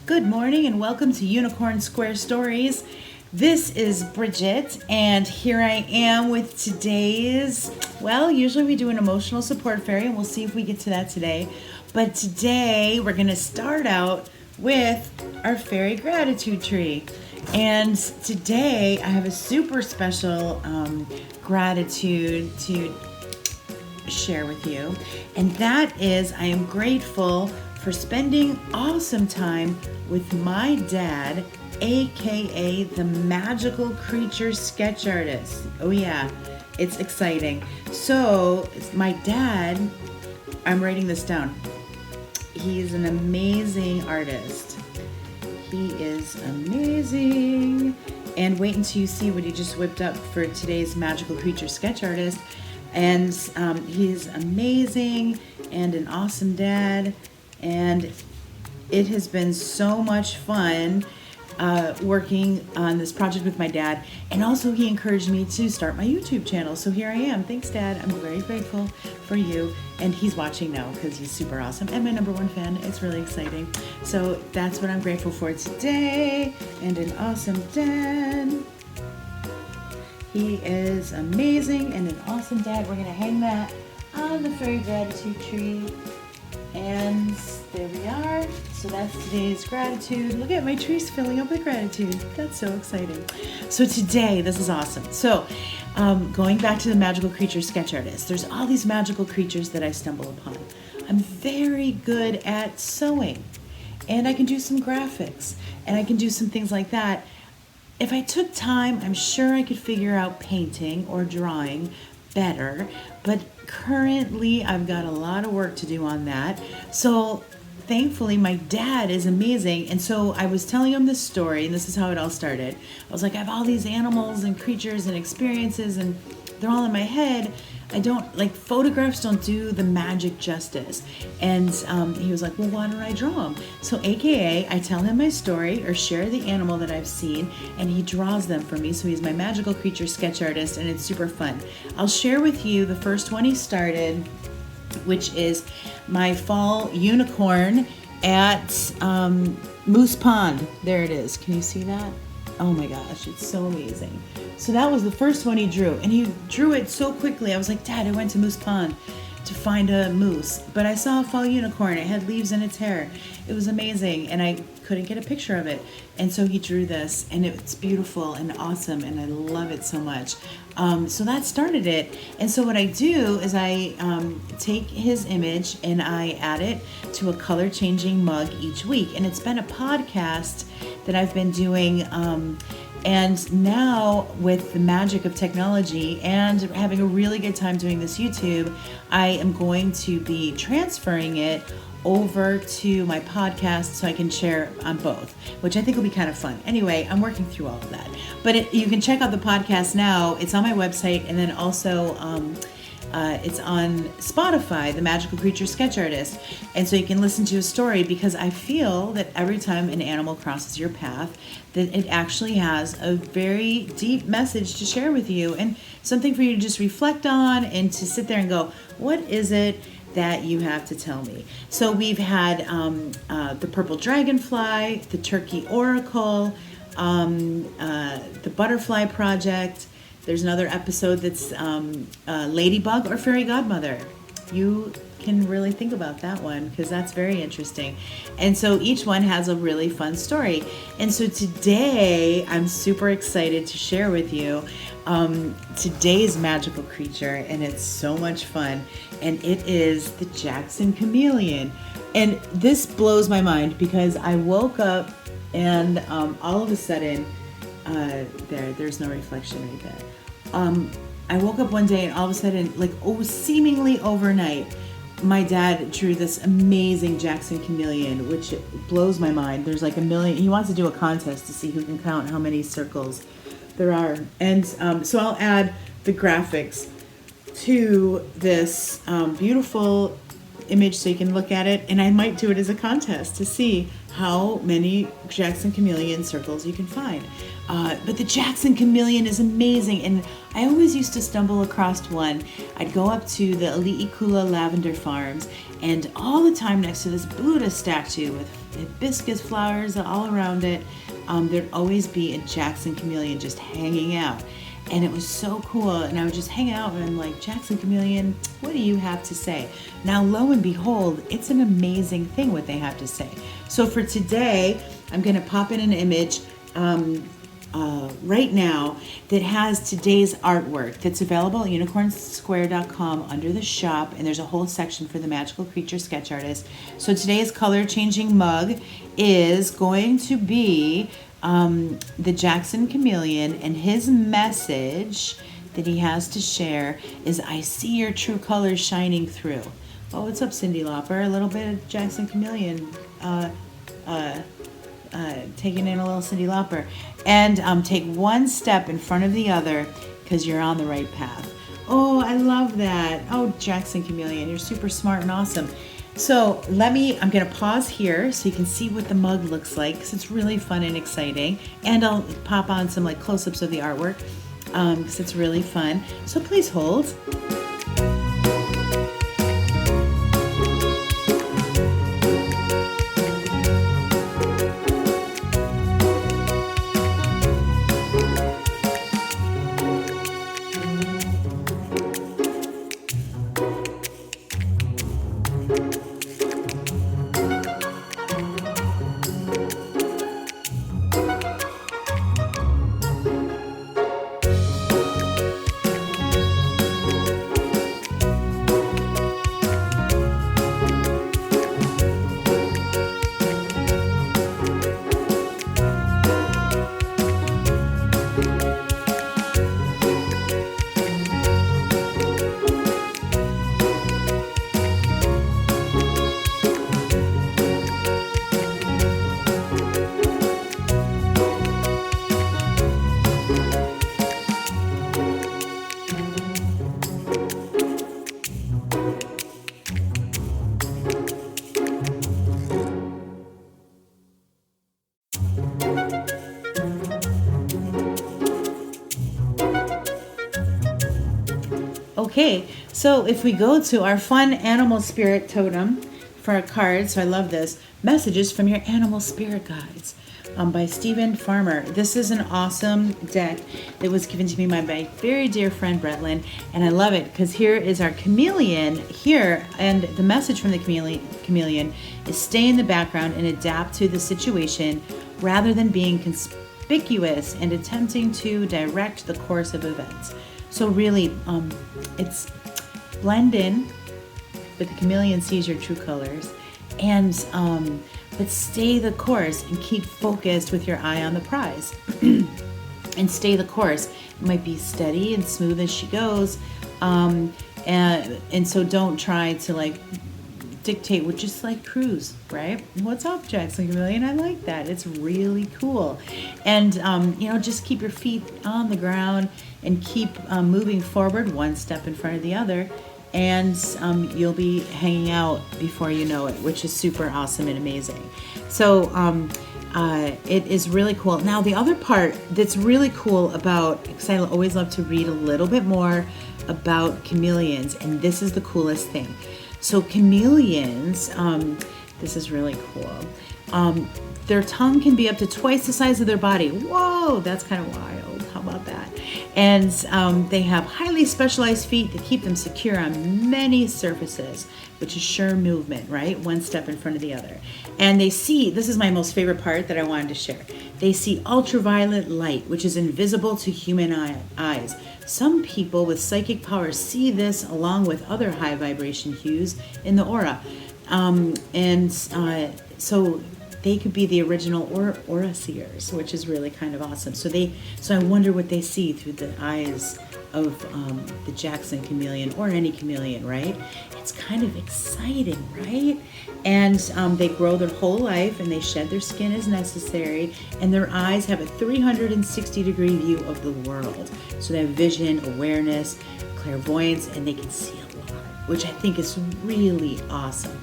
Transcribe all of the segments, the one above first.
Good morning and welcome to Unicorn Square Stories. This is Bridget and here I am with today's, usually we do an emotional support fairy and we'll see if we get to that today. But today we're going to start out with our fairy gratitude tree. And today I have a super special gratitude to share with you. And that is, I am grateful for spending awesome time with my dad, aka the magical creature sketch artist. Oh yeah, it's exciting. So my dad, I'm writing this down. He's an amazing artist. He is amazing. And wait until you see what he just whipped up for today's magical creature sketch artist. And he's amazing and an awesome dad. And it has been so much fun working on this project with my dad. And also he encouraged me to start my YouTube channel. So here I am. Thanks, Dad. I'm very grateful for you. And he's watching now because he's super awesome and my #1 fan. It's really exciting. So that's what I'm grateful for today. And an awesome dad. He is amazing and an awesome dad. We're going to hang that on the fairy gratitude tree. And there we are. So that's today's gratitude. Look at my trees filling up with gratitude. That's so exciting. So today, this is awesome. So going back to the magical creature sketch artist, there's all these magical creatures that I stumble upon. I'm very good at sewing and I can do some graphics and I can do some things like that. If I took time, I'm sure I could figure out painting or drawing better, but currently I've got a lot of work to do on that. So thankfully my dad is amazing, and so I was telling him this story, and this is how it all started. I was like, I have all these animals and creatures and experiences and they're all in my head. I don't, photographs don't do the magic justice. And he was like, well, why don't I draw them? So AKA, I tell him my story or share the animal that I've seen and he draws them for me. So he's my magical creature sketch artist and it's super fun. I'll share with you the first one he started, which is my fall unicorn at Moose Pond. There it is. Can you see that? Oh my gosh, it's so amazing. So that was the first one he drew, and he drew it so quickly. I was like, Dad, I went to Moose Pond to find a moose, but I saw a fall unicorn. It had leaves in its hair. It was amazing, and I couldn't get a picture of it. And so he drew this, and it's beautiful and awesome, and I love it so much. So that started it. And so what I do is I take his image and I add it to a color-changing mug each week. And it's been a podcast that I've been doing. And now with the magic of technology and having a really good time doing this YouTube, I am going to be transferring it over to my podcast so I can share on both, which I think will be kind of fun. Anyway, I'm working through all of that. But you can check out the podcast now. It's on my website, and then also it's on Spotify, The Magical Creature Sketch Artist. And so you can listen to a story, because I feel that every time an animal crosses your path, that it actually has a very deep message to share with you and something for you to just reflect on and to sit there and go, what is it that you have to tell me? So we've had the purple dragonfly, the turkey oracle, the butterfly project. There's another episode that's ladybug or fairy godmother. You can really think about that one because that's very interesting. And so each one has a really fun story. And so today I'm super excited to share with you today's magical creature, and it's so much fun. And it is the Jackson Chameleon. And this blows my mind because I woke up and all of a sudden, there's no reflection right there. I woke up one day and all of a sudden, seemingly overnight, my dad drew this amazing Jackson Chameleon, which blows my mind. There's like a million. He wants to do a contest to see who can count how many circles there are. And so I'll add the graphics to this beautiful image so you can look at it. And I might do it as a contest to see how many Jackson Chameleon circles you can find. But the Jackson Chameleon is amazing, and I always used to stumble across one. I'd go up to the Ali'ikula Lavender Farms, and all the time next to this Buddha statue with hibiscus flowers all around it, there'd always be a Jackson Chameleon just hanging out. And it was so cool. And I would just hang out and I'm like, Jackson Chameleon, what do you have to say? Now, lo and behold, it's an amazing thing what they have to say. So for today, I'm going to pop in an image right now that has today's artwork that's available at unicornsquare.com under the shop, and there's a whole section for the magical creature sketch artist. So today's color changing mug is going to be the Jackson Chameleon, and his message that he has to share is, I see your true colors shining through. Oh, what's up, Cyndi Lauper? A little bit of Jackson Chameleon taking in a little Cyndi Lauper. And take one step in front of the other because you're on the right path. Oh, I love that. Oh, Jackson Chameleon, you're super smart and awesome. So I'm going to pause here so you can see what the mug looks like, because it's really fun and exciting. And I'll pop on some like close-ups of the artwork because it's really fun. So please hold. Okay, so if we go to our fun animal spirit totem for our cards, so I love this, Messages from Your Animal Spirit Guides by Stephen Farmer. This is an awesome deck that was given to me by my very dear friend Bretlin, and I love it because here is our chameleon here, and the message from the chameleon is stay in the background and adapt to the situation rather than being conspicuous and attempting to direct the course of events. So really, it's blend in, but the chameleon sees your true colors, and but stay the course and keep focused with your eye on the prize, and stay the course. It might be steady and smooth as she goes, and so don't try to like dictate, with just like cruise, right? What's up, Jackson Chameleon? I like that. It's really cool. And, just keep your feet on the ground and keep moving forward one step in front of the other. And you'll be hanging out before you know it, which is super awesome and amazing. So it is really cool. Now, the other part that's really cool about, because I always love to read a little bit more about chameleons, and this is the coolest thing. So chameleons, this is really cool. Their tongue can be up to twice the size of their body. Whoa, that's kind of wild. How about that? And they have highly specialized feet that keep them secure on many surfaces, which is sure movement, right? One step in front of the other. And they see, this is my most favorite part that I wanted to share. They see ultraviolet light, which is invisible to human eyes. Some people with psychic powers see this along with other high vibration hues in the aura. So they could be the original aura seers, which is really kind of awesome. So I wonder what they see through the eyes of the Jackson Chameleon, or any chameleon, right? It's kind of exciting, right? And they grow their whole life, and they shed their skin as necessary, and their eyes have a 360-degree view of the world. So they have vision, awareness, clairvoyance, and they can see a lot, which I think is really awesome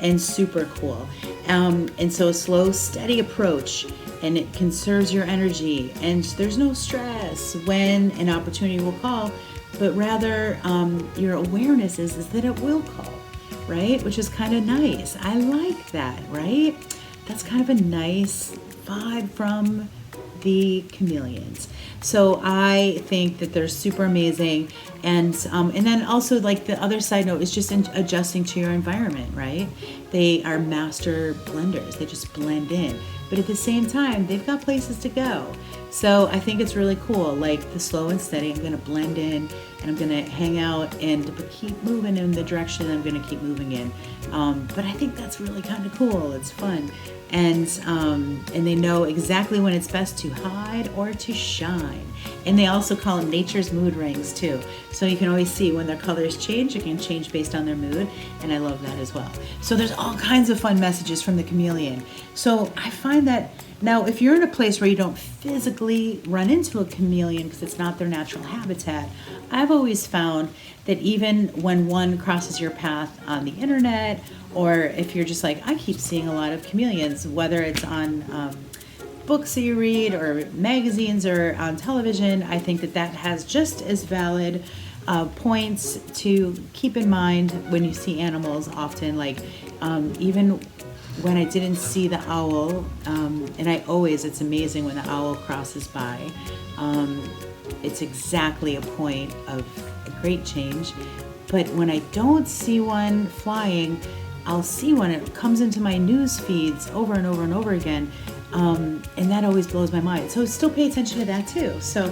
and super cool. And so a slow, steady approach, and it conserves your energy, and there's no stress when an opportunity will call, but rather your awareness is that it will call. right? Which is kind of nice. I like that, right? That's kind of a nice vibe from the chameleons. So I think that they're super amazing. And then also, like, the other side note is just adjusting to your environment, right? They are master blenders. They just blend in. But at the same time, they've got places to go. So I think it's really cool. Like the slow and steady, I'm going to blend in and I'm going to hang out and keep moving in the direction I'm going to keep moving in. But I think that's really kind of cool. It's fun. And they know exactly when it's best to hide or to shine. And they also call them nature's mood rings too. So you can always see when their colors change. It can change based on their mood. And I love that as well. So there's all kinds of fun messages from the chameleon. So I find that now, if you're in a place where you don't physically run into a chameleon because it's not their natural habitat, I've always found that even when one crosses your path on the internet, or if you're just like, I keep seeing a lot of chameleons, whether it's on books that you read or magazines or on television, I think that has just as valid points to keep in mind when you see animals often, like even when I didn't see the owl, and it's amazing when the owl crosses by. It's exactly a point of a great change. But when I don't see one flying, I'll see one. It comes into my news feeds over and over and over again. And that always blows my mind. So still pay attention to that too. So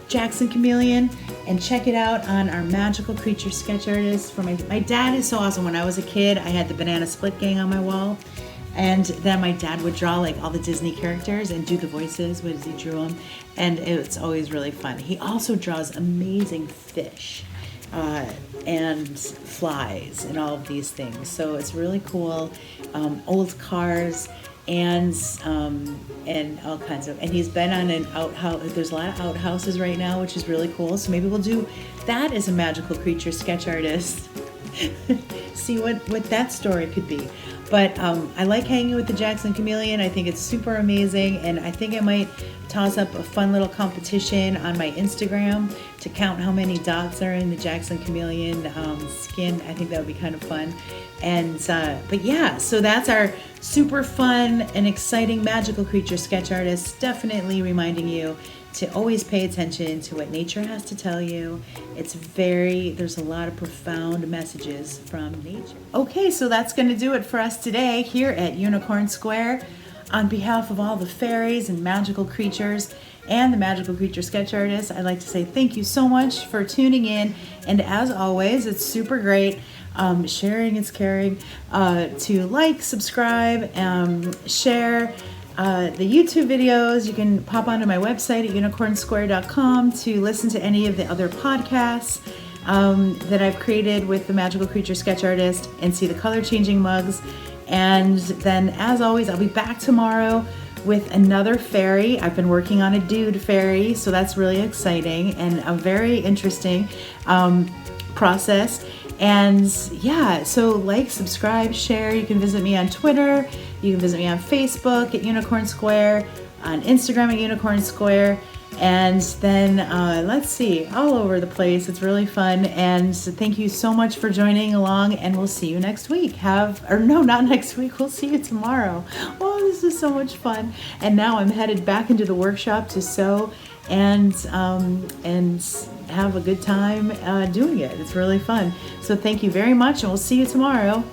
Jackson Chameleon, and check it out on our Magical Creature Sketch Artist. For my dad is so awesome. When I was a kid, I had the Banana Split Gang on my wall, and then my dad would draw like all the Disney characters and do the voices as he drew them, and it's always really fun. He also draws amazing fish and flies and all of these things, so it's really cool. Old cars and all kinds of, and he's been on an outhouse. There's a lot of outhouses right now, which is really cool. So maybe we'll do that as a Magical Creature Sketch Artist. See what that story could be. But I like hanging with the Jackson Chameleon. I think it's super amazing, and I think I might toss up a fun little competition on my Instagram to count how many dots are in the Jackson Chameleon skin. I think that would be kind of fun. And but yeah, so that's our super fun and exciting Magical Creature Sketch Artist. Definitely reminding you to always pay attention to what nature has to tell you. There's a lot of profound messages from nature. Okay, so that's going to do it for us today here at Unicorn Square. On behalf of all the fairies and magical creatures and the Magical Creature Sketch Artist, I'd like to say thank you so much for tuning in. And as always, it's super great. Sharing is caring. To like, subscribe, share the YouTube videos. You can pop onto my website at unicornsquare.com to listen to any of the other podcasts that I've created with the Magical Creature Sketch Artist and see the color changing mugs. And then, as always, I'll be back tomorrow with another fairy. I've been working on a dude fairy, so that's really exciting and a very interesting process. And yeah, so like, subscribe, share. You can visit me on Twitter. You can visit me on Facebook at Unicorn Square, on Instagram at Unicorn Square, and then let's see, all over the place. It's really fun. And so thank you so much for joining along, and we'll see you next week. Not next week. We'll see you tomorrow. Oh, this is so much fun. And now I'm headed back into the workshop to sew and have a good time doing it. It's really fun. So thank you very much, and we'll see you tomorrow.